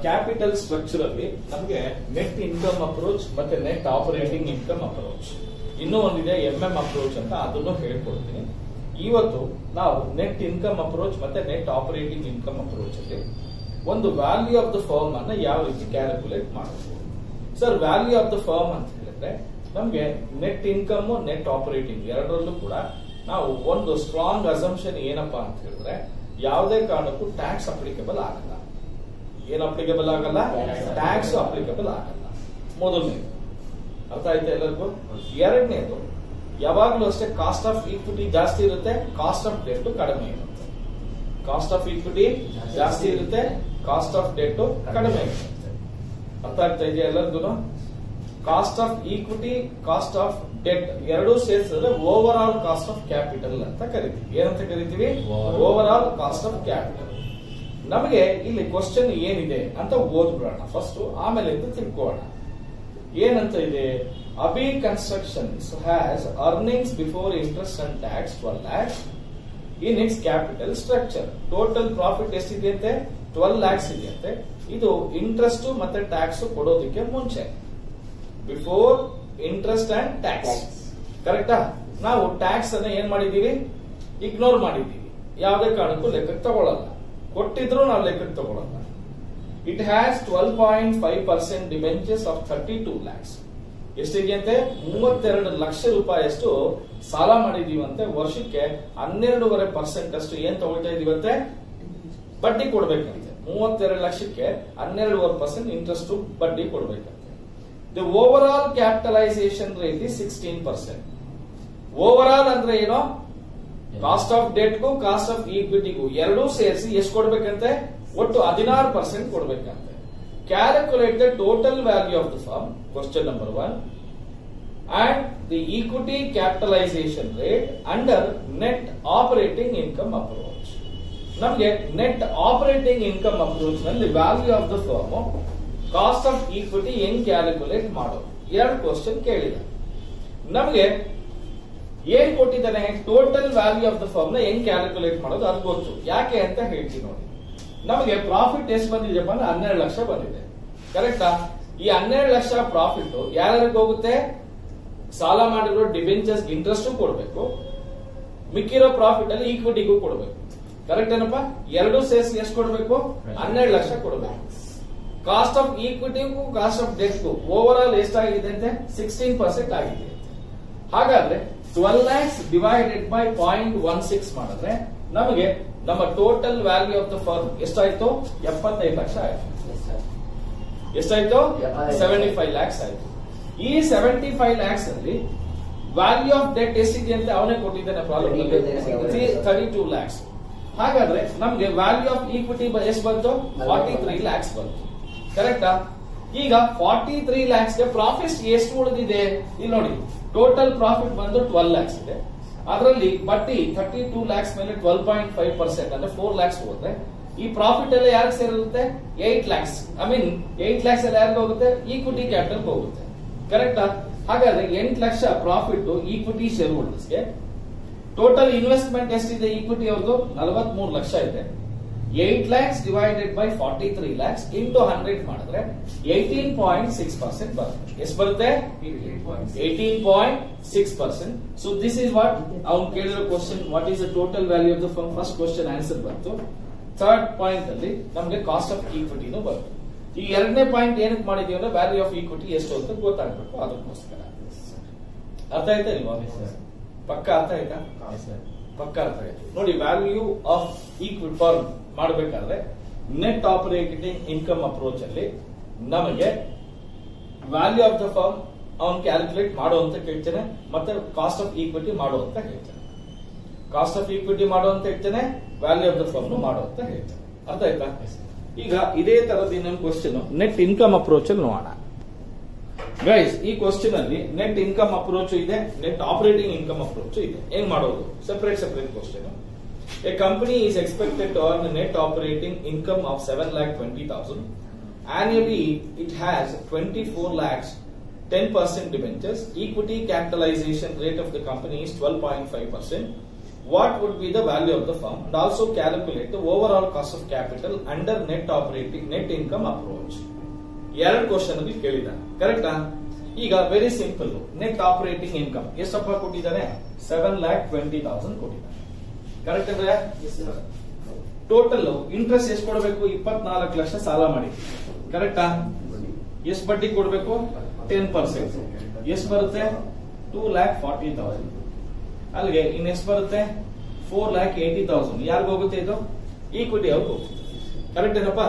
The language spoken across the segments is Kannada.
ಕ್ಯಾಪಿಟಲ್ ಸ್ಟ್ರಕ್ಚರ್ ಅಲ್ಲಿ ನಮಗೆ ನೆಟ್ ಇನ್ಕಮ್ ಅಪ್ರೋಚ್ ಮತ್ತೆ ನೆಟ್ ಆಪರೇಟಿಂಗ್ ಇನ್ಕಮ್ ಅಪ್ರೋಚ್ ಇನ್ನೂ ಒಂದಿದೆ ಅಪ್ರೋಚ್ ಅಂತ ಅದನ್ನು ಹೇಳ್ಕೊಡ್ತೀನಿ. ಇವತ್ತು ನಾವು ನೆಟ್ ಇನ್ಕಮ್ ಅಪ್ರೋಚ್ ಮತ್ತೆ ನೆಟ್ ಆಪರೇಟಿಂಗ್ ಇನ್ಕಮ್ ಅಪ್ರೋಚ್ ಅಲ್ಲಿ ಒಂದು ವ್ಯಾಲ್ಯೂ ಆಫ್ ದ ಫರ್ಮ್ ಅನ್ನ ಯಾವ ರೀತಿ ಕ್ಯಾಲ್ಕುಲೇಟ್ ಮಾಡಬಹುದು. Sir, value of the firm ಅಂತ ಹೇಳಿದ್ರೆ ನಮಗೆ ನೆಟ್ ಇನ್ಕಮ್ ನೆಟ್ ಆಪರೇಟಿಂಗ್ ಎರಡರಲ್ಲೂ ಕೂಡ ನಾವು ಒಂದು ಸ್ಟ್ರಾಂಗ್ ಅಸಂಪ್ಷನ್ ಏನಪ್ಪಾ ಅಂತ ಹೇಳಿದ್ರೆ ಯಾವುದೇ ಕಾರಣಕ್ಕೂ ಟ್ಯಾಕ್ಸ್ ಅಪ್ಲಿಕೇಬಲ್ ಆಗಲ್ಲ. ಏನ್ ಅಪ್ಲಿಕೇಬಲ್ ಆಗಲ್ಲ? ಟ್ಯಾಕ್ಸ್ ಅಪ್ಲಿಕೇಬಲ್ ಆಗಲ್ಲ. ಮೊದಲನೇದು ಅರ್ಥ ಆಯ್ತಾ ಎಲ್ಲರಿಗೂ? ಎರಡನೇದು, ಯಾವಾಗ್ಲೂ ಅಷ್ಟೇ ಕಾಸ್ಟ್ ಆಫ್ ಈಕ್ವಿಟಿ ಜಾಸ್ತಿ ಇರುತ್ತೆ, ಕಾಸ್ಟ್ ಆಫ್ ಡೆಟ್ ಕಡಿಮೆ ಇರುತ್ತೆ. ಕಾಸ್ಟ್ ಆಫ್ ಈಕ್ವಿಟಿ ಜಾಸ್ತಿ ಇರುತ್ತೆ, ಕಾಸ್ಟ್ ಆಫ್ ಡೆಟ್ ಕಡಿಮೆ ಇರುತ್ತೆ. ಅರ್ಥ ಆಗ್ತಾ ಇದೆಯಾ ಎಲ್ಲರಿಗೂ? Cost of equity, cost of debt ಎರಡೂ ಸೇರಿಸಿದ್ರೆ overall cost of capital ಅಂತ ಕರಿತೀವಿ. ಏನಂತ ಕರಿತೀವಿ? Overall cost of capital. ನಮಗೆ ಇಲ್ಲಿ ಕ್ವಶನ್ ಏನಿದೆ ಅಂತ ಓದ್ಬಿಡೋಣ ಫಸ್ಟ್, ಆಮೇಲೆ ತಿಳ್ಕೊಳ್ಳೋಣ. ಏನಂತ ಇದೆ? Abi constructions has earnings before interest and tax 12 lakhs in its capital structure. Total profit ಎಷ್ಟಿದೆಯಂತೆ? 12 lakhs ಇದೆಯಂತೆ. ಇದು ಇಂಟ್ರೆಸ್ಟ್ ಮತ್ತೆ ಟ್ಯಾಕ್ಸ್ ಕೊಡೋದಕ್ಕೆ ಮುಂಚೆ, ಬಿಫೋರ್ ಇಂಟ್ರೆಸ್ಟ್ ಅಂಡ್ ಟ್ಯಾಕ್ಸ್. ಕರೆಕ್ಟಾ? ನಾವು ಟ್ಯಾಕ್ಸ್ ಅನ್ನ ಏನ್ ಮಾಡಿದೀವಿ? ಇಗ್ನೋರ್ ಮಾಡಿದೀವಿ. ಯಾವುದೇ ಕಾರಣಕ್ಕೂ ಲೆಕ್ಕಕ್ಕೆ ತಗೊಳ್ಳಲ್ಲ. ಕೊಟ್ಟಿದ್ರು ನಾವು ಲೆಕ್ಕಕ್ಕೆ ತಗೊಳ್ಳಲ್ಲ. It has 12.5% debentures of 32 lakhs. ಎಷ್ಟಿದೆಯಂತೆ? 32 ಲಕ್ಷ ರೂಪಾಯಿಯಷ್ಟು ಸಾಲ ಮಾಡಿದೀವಂತೆ. ವರ್ಷಕ್ಕೆ 12.5% ಅಷ್ಟು ಏನ್ ತಗೊಳ್ತಾ ಇದೀವಂತೆ? ಬಡ್ಡಿ ಕೊಡ್ಬೇಕಂತೆ. 32 ಲಕ್ಷಕ್ಕೆ 12.5% ಇಂಟ್ರೆಸ್ಟ್ ಬಡ್ಡಿ ಕೊಡ್ಬೇಕಂತೆ. The overall capitalisation rate is 16%. Overall ಅಂದ್ರೆ ಏನೋ? ಕಾಸ್ಟ್ ಆಫ್ ಡೆಟ್ಗೂ ಕಾಸ್ಟ್ ಆಫ್ ಈಕ್ವಿಟಿಗೂ ಎರಡೂ ಸೇರಿಸಿ ಎಷ್ಟು ಕೊಡ್ಬೇಕಂತೆ? ಒಟ್ಟು 16% ಕೊಡ್ಬೇಕಂತೆ. Calculate the total value of the firm, question number 1, and the equity capitalisation rate under net operating income approach. ನಮಗೆ ನೆಟ್ ಆಪರೇಟಿಂಗ್ ಇನ್ಕಮ್ ಅಪ್ರೋಚ್ ನಲ್ಲಿ value of the firm, cost of equity ಹೆಂಗ್ ಕ್ಯಾಲ್ಕುಲೇಟ್ ಮಾಡೋದು? ಎರಡು ಕ್ವಶನ್ ಕೇಳಿದೆ. ನಮಗೆ ಏನ್ ಕೊಟ್ಟಿದ್ದಾನೆ? Total value of the firm ನ ಹೆಂಗ್ ಕ್ಯಾಲ್ಕುಲೇಟ್ ಮಾಡೋದು ಅದು ಗೊತ್ತು. ಯಾಕೆ ಅಂತ ಹೇಳ್ತೀನಿ ನೋಡಿ. ನಮಗೆ ಪ್ರಾಫಿಟ್ ಎಷ್ಟು ಬಂದಿದೆಯಪ್ಪ ಅಂದ್ರೆ 12 ಲಕ್ಷ ಬಂದಿದೆ. ಕರೆಕ್ಟಾ? ಈ 12 ಲಕ್ಷ ಪ್ರಾಫಿಟ್ ಯಾರಿಗೆ ಹೋಗುತ್ತೆ? ಸಾಲ ಮಾಡಿರೋ ಡಿಬೆಂಚರ್ಸ್ ಇಂಟ್ರೆಸ್ಟ್ ಕೊಡಬೇಕು, ಮಿಕ್ಕಿರೋ ಪ್ರಾಫಿಟ್ ಅಲ್ಲಿ ಈಕ್ವಿಟಿಗೂ ಕೊಡಬೇಕು. ಕರೆಕ್ಟ್ ಏನಪ್ಪಾ? ಎರಡೂ ಸೇರಿಸಿ ಎಷ್ಟು ಕೊಡಬೇಕು? 12 ಲಕ್ಷ ಕೊಡಬೇಕು. ಕಾಸ್ಟ್ ಆಫ್ ಈಕ್ವಿಟಿಗೂ ಕಾಸ್ಟ್ ಆಫ್ ಡೆಟ್ಗೂ ಓವರ್ ಆಲ್ ಎಷ್ಟಾಗಿದೆ ಅಂತೆ? 16% ಆಗಿದೆ. ಹಾಗಾದ್ರೆ 12 lakhs ಡಿವೈಡೆಡ್ ಬೈ 0.16 ಮಾಡಿದ್ರೆ ನಮಗೆ ನಮ್ಮ total value of the firm ಎಷ್ಟಾಯ್ತು? 75 ಲಕ್ಷ ಆಯ್ತು. ಎಷ್ಟಾಯ್ತು? 75 lakhs ಆಯ್ತು. ಈ 75 lakhs ಅಲ್ಲಿ ವ್ಯಾಲ್ಯೂ ಆಫ್ ಡೆಟ್ ಎಷ್ಟಿದೆ ಅಂತ ಅವನೇ ಕೊಟ್ಟಿದ್ದಾನೆ ಪ್ರಾಬ್ಲಮ್, 32 lakhs. ಹಾಗಾದ್ರೆ ನಮ್ಗೆ ವ್ಯಾಲ್ಯೂ ಆಫ್ ಈಕ್ವಿಟಿ ಎಷ್ಟು ಬಂತು? 43 lakhs ಬಂತು. ಕರೆಕ್ಟಾ? ಈಗ 43 lakhs ಗೆ ಪ್ರಾಫಿಟ್ ಎಷ್ಟು ಉಳಿದಿದೆ? ಇಲ್ಲಿ ನೋಡಿ, ಟೋಟಲ್ ಪ್ರಾಫಿಟ್ ಬಂದು 12 lakhs ಇದೆ. ಅದರಲ್ಲಿ ಬಡ್ಡಿ 32 lakhs ಮೇಲೆ 12.5% ಅಂದ್ರೆ 4 lakhs ಹೋದ್ರೆ ಈ ಪ್ರಾಫಿಟ್ ಎಲ್ಲ ಯಾರಿಗೆ ಸೇರಿರುತ್ತೆ? 8 lakhs. ಐ ಮೀನ್ 8 lakhs ಎಲ್ಲ ಯಾರಿಗೆ ಹೋಗುತ್ತೆ? ಈಕ್ವಿಟಿ ಕ್ಯಾಪಿಟಲ್ ಹೋಗುತ್ತೆ. ಕರೆಕ್ಟಾ? ಹಾಗಾದ್ರೆ 8 ಲಕ್ಷ ಪ್ರಾಫಿಟ್ ಈಕ್ವಿಟಿ ಶೇರ್ ಹೋಲ್ಡರ್ಸ್ಗೆ. ಟೋಟಲ್ ಇನ್ವೆಸ್ಟ್ಮೆಂಟ್ ಎಷ್ಟಿದೆ ಈಕ್ವಿಟಿ ಅವ್ರದ್ದು? 43 ಲಕ್ಷ ಇದೆ. 8 lakhs divided by 43 lakhs into 100 ಮಾಡಿದ್ರೆ 18.6% ಬರುತ್ತೆ. ಎಷ್ಟು ಬರುತ್ತೆ? 18.6%. ಸೊ ದಿಸ್ ಇಸ್ ವಾಟ್ ಅವ್ನು ಕೇಳಿರೋ question. What is the total value of the firm? First question answer ಬಂತು. ಥರ್ಡ್ ಪಾಯಿಂಟ್ ಅಲ್ಲಿ ನಮಗೆ ಕಾಸ್ಟ್ ಆಫ್ ಈಕ್ವಿಟಿನೂ ಬಂತು. ಈ ಎರಡನೇ ಪಾಯಿಂಟ್ ಏನಕ್ಕೆ ಮಾಡಿದೀವಿ ಅಂದ್ರೆ ವ್ಯಾಲ್ಯೂ ಆಫ್ ಈಕ್ವಿಟಿ ಎಷ್ಟು ಅಂತ ಗೊತ್ತಾಗಬೇಕು, ಅದಕ್ಕೋಸ್ಕರ. ಅರ್ಥ ಆಯ್ತಾ ಇಲ್ವಾ? ಪಕ್ಕ ಅರ್ಥ ಆಯ್ತಾ? ಪಕ್ಕ ಅರ್ಥ ಆಯ್ತು ನೋಡಿ. ವ್ಯಾಲ್ಯೂ ಆಫ್ ಈಕ್ವಿಟಿ ಫರ್ಮ್ ಮಾಡಬೇಕಾದ್ರೆ ನೆಟ್ ಆಪರೇಟಿಂಗ್ ಇನ್ಕಮ್ ಅಪ್ರೋಚ್ ಅಲ್ಲಿ ನಮಗೆ ವ್ಯಾಲ್ಯೂ ಆಫ್ ದ ಫರ್ಮ್ ಅವನ್ ಕ್ಯಾಲ್ಕುಲೇಟ್ ಮಾಡೋ ಅಂತ ಕೇಳ್ತೇನೆ, ಮತ್ತೆ ಕಾಸ್ಟ್ ಆಫ್ ಈಕ್ವಿಟಿ ಮಾಡೋ ಅಂತ ಹೇಳ್ತೇನೆ. ಕಾಸ್ಟ್ ಆಫ್ ಈಕ್ವಿಟಿ ಮಾಡೋ ಅಂತ ಹೇಳ್ತೇನೆ, ವ್ಯಾಲ್ಯೂ ಆಫ್ ದ ಫರ್ಮ್ ಮಾಡೋ ಅಂತ ಹೇಳ್ತೇನೆ. ಅರ್ಥ ಆಯ್ತಾ? ಈಗ ಇದೇ ತರದ ಇನ್ನೊಂದು ಕ್ವಶನ್ ನೆಟ್ ಇನ್ಕಮ್ ಅಪ್ರೋಚ್ ಅಲ್ಲಿ ನೋಡೋಣ. ಗೈಸ್, ಈ ಕ್ವಶನ್ ಅಲ್ಲಿ ನೆಟ್ ಇನ್ಕಮ್ ಅಪ್ರೋಚ್ ಇದೆ, ನೆಟ್ ಆಪರೇಟಿಂಗ್ ಇನ್ಕಮ್ ಅಪ್ರೋಚ್ ಇದೆ. ಹೆಂಗ್ ಮಾಡೋದು? Separate question. A company is expected to earn net operating income of 7,20,000. Annually, it has 24 lakhs, 10% debentures. Equity capitalization rate of the company is 12.5%. what would be the value of the firm and also calculate the overall cost of capital under net income approach. ಎರಡು ಕ್ವಶನ್ ಅಲ್ಲಿ ಕೇಳಿದ್ದಾನೆ, ಕರೆಕ್ಟಾ? ಈಗ very simple, net operating income ಎಷ್ಟಪ್ಪ ಕೊಟ್ಟಿದ್ದಾನೆ? 7,20,000 ಕೊಟ್ಟಿದ್ದಾನೆ, ಕರೆಕ್ಟ್ ಅಂದ್ರೆ? ಟೋಟಲ್ ಇಂಟ್ರೆಸ್ಟ್ ಎಷ್ಟು ಕೊಡಬೇಕು? 24 ಲಕ್ಷ ಸಾಲ ಮಾಡಿ, ಕರೆಕ್ಟಾ? ಎಷ್ಟು ಬಡ್ಡಿ ಕೊಡಬೇಕು? 10%. ಎಷ್ಟು ಬರುತ್ತೆ? 2,40,000. ಅಲ್ಲಿಗೆ ಇನ್ ಎಷ್ಟು ಬರುತ್ತೆ? 4,80,000. ಯಾರಿಗ ಹೋಗುತ್ತೆ ಇದು? ಈಕ್ವಿಟಿ ಅವ್ರಿಗೆ ಹೋಗುತ್ತೆ, ಕರೆಕ್ಟ್ ಏನಪ್ಪ?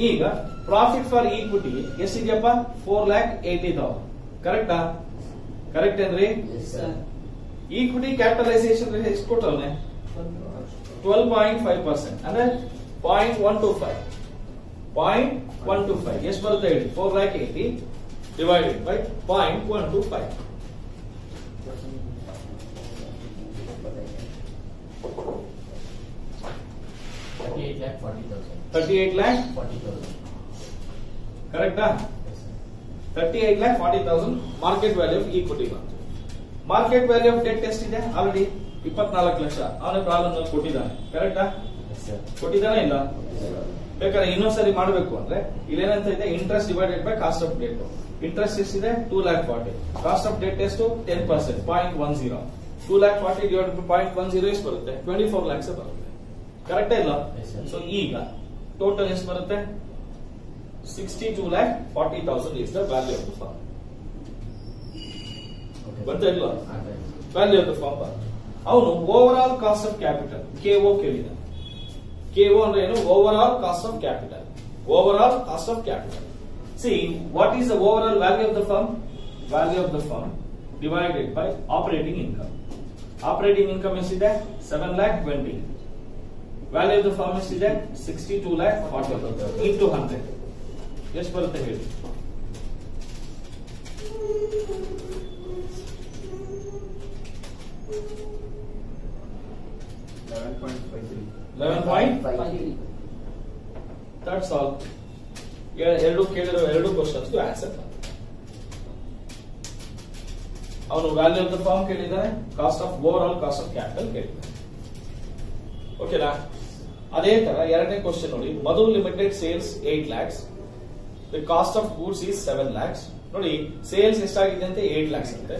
ಈಗ ಪ್ರಾಫಿಟ್ ಫಾರ್ ಈಕ್ವಿಟಿ ಎಷ್ಟಿದೆಯಪ್ಪ? 4,80,000, ಕರೆಕ್ಟಾ? ಕರೆಕ್ಟ್ ಏನ್ರಿ? ಈಕ್ವಿಟಿ ಕ್ಯಾಪಿಟಲೈಸೇಷನ್ ಎಷ್ಟು ಕೊಟ್ಟವನೆ? 12.5%, ಅಂದ್ರೆ 0.125. 0.125 ಎಷ್ಟು ಬರುತ್ತೆ ಹೇಳಿ? 4,80,000 divided by 0.125. 38,40,000. ಕರೆಕ್ಟಾ? 38,40,000 ಮಾರ್ಕೆಟ್ ವ್ಯಾಲ್ಯೂ ಆಫ್ ಈಕ್ವಿಟಿ ಬಂತು. ಮಾರ್ಕೆಟ್ ವ್ಯಾಲ್ಯೂ ಆಫ್ ಡೆಟ್ ಎಷ್ಟಿದೆ? ಆಲ್ರೆಡಿ 24 ಲಕ್ಷ ಅವನ ಪ್ರಾಬ್ಲಮ್ ನಲ್ಲಿ ಕೊಟ್ಟಿದ್ದಾನೆ, ಕರೆಕ್ಟಾ? ಕೊಟ್ಟಿದ್ದಾನೆ ಇಲ್ಲ? ಬೇಕಾದ್ರೆ ಇನ್ನೊಂದ್ಸರಿ ಮಾಡಬೇಕು ಅಂದ್ರೆ ಇಲ್ಲೇನಂತ ಇದೆ? Interest divided by cost of debt. Interest ಎಷ್ಟಿದೆ? 2,40,000. ಕಾಸ್ಟ್ ಆಫ್ ಡೆಟ್ ಎಷ್ಟು? 10%, 0.10. 2,40,000 ಡಿವೈಡೆಡ್ ಬೈ 0.10 ಎಷ್ಟು ಬರುತ್ತೆ? 24 lakhs ಬರುತ್ತೆ, ಕರೆಕ್ಟಾ ಇಲ್ಲ? ಸೊ ಈಗ ಟೋಟಲ್ ಎಷ್ಟು ಬರುತ್ತೆ? 62,40,000 is the value of the firm. ಬಂತ ಇಲ್ಲ? Value of the firm. ಅವನು overall cost of capital KO ಕೇಳಿದ. KO ಅಂದ್ರೆ ಏನು? Overall cost of capital. Overall cost of capital. See, what is the overall value of the firm? Value of the firm divided by operating income. Operating income ಎಷ್ಟಿದೆ? 7,20,000. ವ್ಯಾಲ್ಯೂ ಆಫ್ ದ ಫರ್ಮ್ ಎಷ್ಟಿದೆ? 62,40,000 into 100 ಎಷ್ಟು ಬರುತ್ತೆ ಹೇಳಿ? 11.53. That's all. ಎರಡು ಕೇಳಿರೋ ಎರಡು ಕ್ವಶನ್ಸ್ ಆನ್ಸರ್. ಅವನು ವ್ಯಾಲ್ಯೂ ಆಫ್ ದ ಫರ್ಮ್ ಕೇಳಿದ್ದಾನೆ, cost of overall cost of capital ಕೇಳಿದ್ದಾನೆ. ಓಕೆನಾ? ಅದೇ ತರ ಎರಡನೇ ಕ್ವಶನ್ ನೋಡಿ. Madhu limited sales 8 lakhs. The cost of goods is 7 lakhs. ನೋಡಿ, ಸೇಲ್ಸ್ ಎಷ್ಟಾಗಿದೆ ಅಂತ 8 lakhs ಅಂತೆ.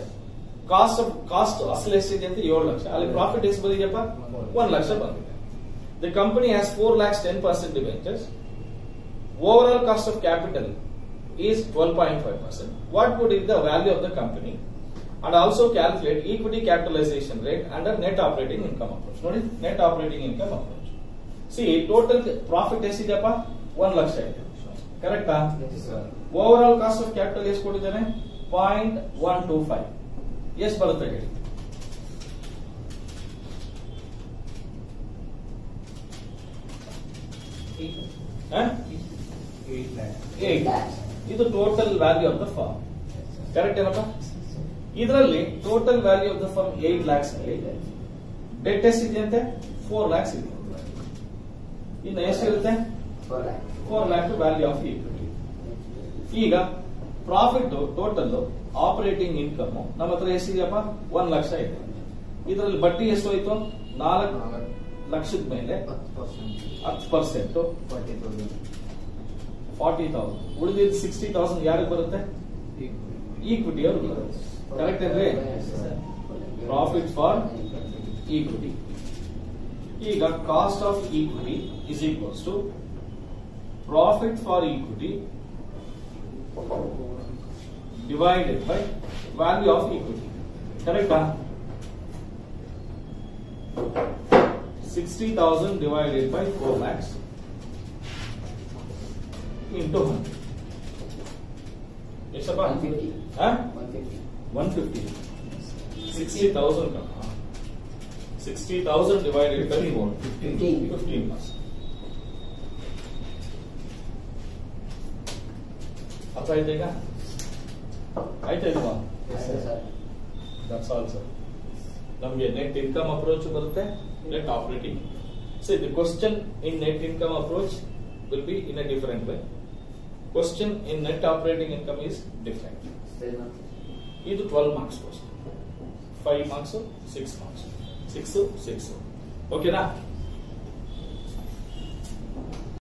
ಕಾಸ್ಟ್ ಅಸಲು ಎಷ್ಟಿದೆ ಅಂತ 7 ಲಕ್ಷ. ಅಲ್ಲಿ ಪ್ರಾಫಿಟ್ ಎಷ್ಟು ಬಂದಿದೆಯಪ್ಪ? 1 ಲಕ್ಷ ಬಂದಿದೆ. The company has 4 lakhs 10% debentures. Overall cost of capital is 12.5%. What would be the value of the company? And also calculate equity capitalization rate under net operating income approach. Nodi, net operating income approach. See, total profit ಎಷ್ಟಿದೆಯಪ್ಪ? 1 lakh ಇದೆ, ಕರೆಕ್ಟಾ? ಓವರ್ ಕಾಸ್ಟ್ ಆಫ್ ಕ್ಯಾಪಿಟಲ್ ಎಷ್ಟು ಕೊಟ್ಟಿದ್ದಾನೆ? 0.125. ಎಷ್ಟು ಬರುತ್ತೆ ಹೇಳಿ? ಇದು total value of the firm, correct ಏನಪ್ಪ? ಇದರಲ್ಲಿ total value of the firm 8 lakhs ಅಲ್ಲಿ ಡೆಟ್ ಎಷ್ಟಿದೆಯಂತೆ? 4 lakhs ಇದೆ. ಇನ್ನು ಎಷ್ಟಿರುತ್ತೆ? 4 lakh ವ್ಯಾಲ್ಯೂ ಆಫ್ ಈಕ್ವಿಟಿ. ಈಗ ಪ್ರಾಫಿಟ್ ಟೋಟಲ್ ಆಪರೇಟಿಂಗ್ ಇನ್ಕಮ್ ನಮ್ಮ ಹತ್ರ ಎಷ್ಟಿದೆಯಪ್ಪ? 1 ಲಕ್ಷ ಇದೆ. ಇದರಲ್ಲಿ ಬಡ್ಡಿ ಎಷ್ಟು ಹೋಯ್ತು? 4 ಲಕ್ಷದ ಮೇಲೆ 10% 40,000. ಉಳಿದಿದ್ದು 60,000 ಯಾರಿಗೆ ಬರುತ್ತೆ? ಈಕ್ವಿಟಿ ಅವ್ರಿಗೆ ಬರುತ್ತೆ, ಕರೆಕ್ಟ್ ಅಂದ್ರೆ? Profit for equity. ಈಗ cost of equity is equals to profit for equity divided by value of equity, ಕರೆಕ್ಟಾ? 60,000 divided by 4 lakhs into 100. ಎಷ್ಟಪ್ಪ? 150. 60,000 60,000 divided by 4, 15 marks. ಅರ್ಥ ಆಯ್ತಾ ಈಗ? ಆಯ್ತಾ ಇಲ್ವಾ? That's all sir. ನಮಗೆ ನೆಟ್ ಇನ್ಕಮ್ ಅಪ್ರೋಚ್ ಬರುತ್ತೆ, net operating. See, the question in net income approach will be in a different way. Question in net operating income is different. This 12 marks question. 5 marks or 6 marks. 6 6 ಓಕೆನಾ.